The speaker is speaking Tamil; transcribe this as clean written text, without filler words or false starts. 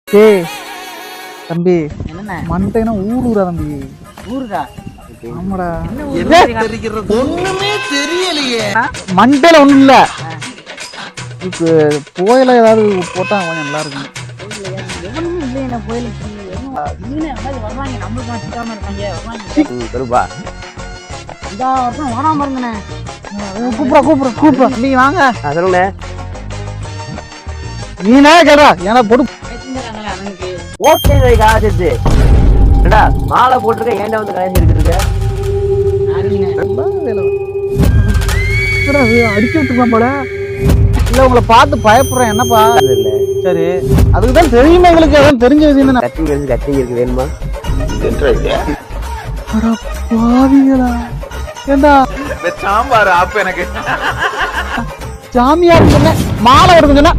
ஏய் தம்பி, என்னண்ணே மண்டைனா ஊருடா தம்பி. ஊருக்கா? ஆமாடா. ஒண்ணுமே தெரியலையே. மண்டையில ஒண்ணும் இல்ல. இப்போ புயல ஏதாவது போட்டா கொஞ்சம் நல்லா இருக்கும். எவனுமே இல்லையா கோயிலுக்கு? இவனே அதாவது வருவாங்க, நம்மளுக்கு வச்சுக்காம இருக்காங்க வருவாங்க. பெருப்பா இந்த வருஷம் ஓனாம இருந்தனே. கூப்பிடுறா நீ வாங்க. சொல்லுங்க. நீனே கேடா ஏன்னா போட்டு பேசிக்கிறாங்களே அவனுக்கு. ஓகே காசு மாலை போட்டிருக்க ஏன்டா வந்து கடைசி எடுத்துருக்க அடிச்சு விட்டுருக்கலாம் போல. இல்ல உங்களை பார்த்து பயப்படுறேன் என்னப்பா. இல்ல சரி அதுக்குதான் தெரியுமா எங்களுக்கு, அதான் தெரிஞ்ச விஷயம் தானே. கட்டிங் இருக்கு வேணுமா? பாவிகளா ஏண்டா சாம்பார் ஆப்பு எனக்கு சாமியார் சொன்ன மாலை வருதுன்னு சொன்னா